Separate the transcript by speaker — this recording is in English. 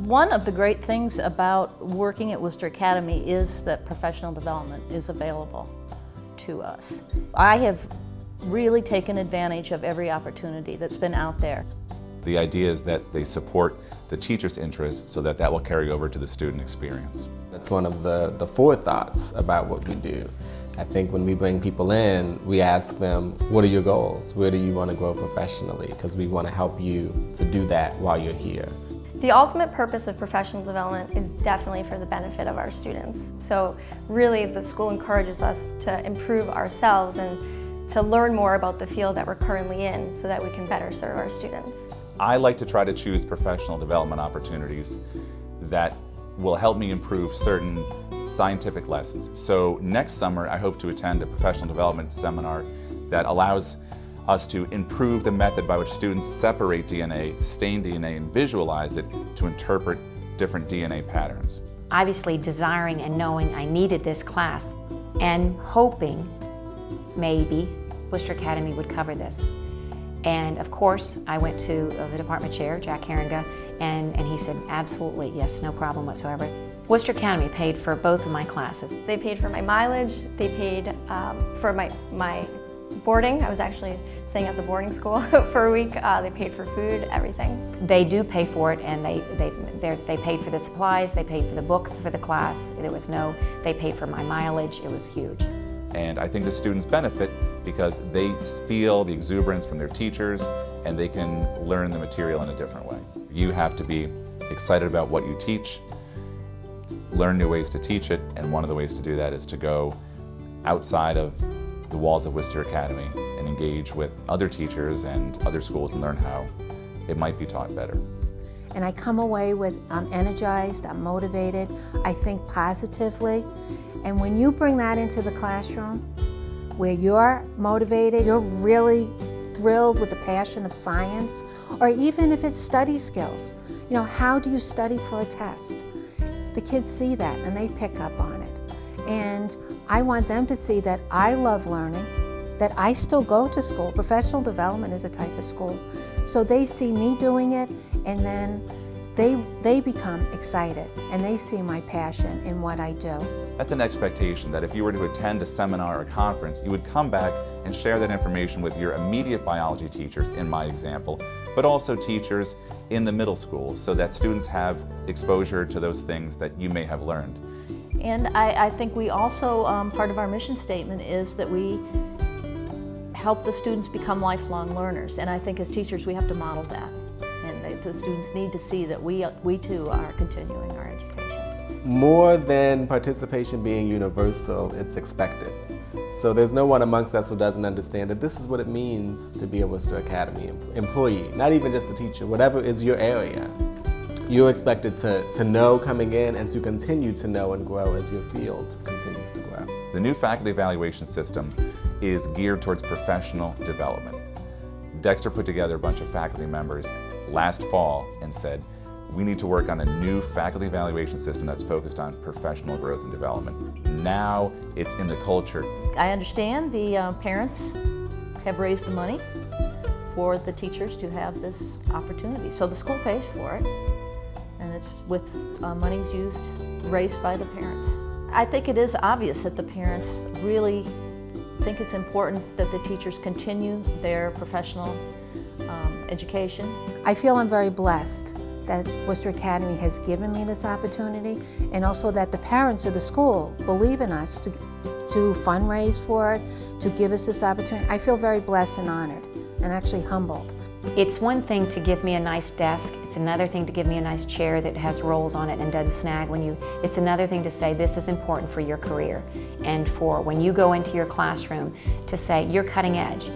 Speaker 1: One of the great things about working at Worcester Academy is that professional development is available to us. I have really taken advantage of every opportunity that's been out there.
Speaker 2: The idea is that they support the teacher's interests so that will carry over to the student experience.
Speaker 3: That's one of the forethoughts about what we do. I think when we bring people in, we ask them, what are your goals? Where do you want to grow professionally? Because we want to help you to do that while you're here.
Speaker 4: The ultimate purpose of professional development is definitely for the benefit of our students. So really the school encourages us to improve ourselves and to learn more about the field that we're currently in so that we can better serve our students.
Speaker 2: I like to try to choose professional development opportunities that will help me improve certain scientific lessons. So next summer I hope to attend a professional development seminar that allows us to improve the method by which students separate DNA, stain DNA, and visualize it to interpret different DNA patterns.
Speaker 5: Obviously desiring and knowing I needed this class and hoping maybe Worcester Academy would cover this. And of course I went to the department chair, Jack Herringa, and he said absolutely, yes, no problem whatsoever. Worcester Academy paid for both of my classes.
Speaker 4: They paid for my mileage, they paid for my boarding. I was actually staying at the boarding school for a week. They paid for food, everything.
Speaker 5: They do pay for it, and they paid for the supplies, they paid for the books for the class. They paid for my mileage. It was huge.
Speaker 2: And I think the students benefit because they feel the exuberance from their teachers and they can learn the material in a different way. You have to be excited about what you teach, learn new ways to teach it, and one of the ways to do that is to go outside of the walls of Worcester Academy and engage with other teachers and other schools and learn how it might be taught better.
Speaker 6: And I come away with, I'm energized, I'm motivated, I think positively. And when you bring that into the classroom, where you're motivated, you're really thrilled with the passion of science, or even if it's study skills. You know, how do you study for a test? The kids see that and they pick up on it. And I want them to see that I love learning, that I still go to school. Professional development is a type of school. So they see me doing it, and then they become excited and they see my passion in what I do.
Speaker 2: That's an expectation that if you were to attend a seminar or conference, you would come back and share that information with your immediate biology teachers, in my example, but also teachers in the middle school so that students have exposure to those things that you may have learned.
Speaker 1: And I think we also, part of our mission statement is that we help the students become lifelong learners. And I think as teachers we have to model that. And the students need to see that we too are continuing our education.
Speaker 3: More than participation being universal, it's expected. So there's no one amongst us who doesn't understand that this is what it means to be a Worcester Academy employee, not even just a teacher, whatever is your area. You're expected to know coming in and to continue to know and grow as your field continues to grow.
Speaker 2: The new faculty evaluation system is geared towards professional development. Dexter put together a bunch of faculty members last fall and said, we need to work on a new faculty evaluation system that's focused on professional growth and development. Now it's in the culture.
Speaker 1: I understand the parents have raised the money for the teachers to have this opportunity. So the school pays for it, and it's with monies raised by the parents. I think it is obvious that the parents really think it's important that the teachers continue their professional education.
Speaker 6: I feel I'm very blessed that Worcester Academy has given me this opportunity, and also that the parents of the school believe in us to fundraise for it, to give us this opportunity. I feel very blessed and honored, and actually humbled.
Speaker 5: It's one thing to give me a nice desk, it's another thing to give me a nice chair that has rolls on it and doesn't snag it's another thing to say this is important for your career, and for when you go into your classroom to say you're cutting edge.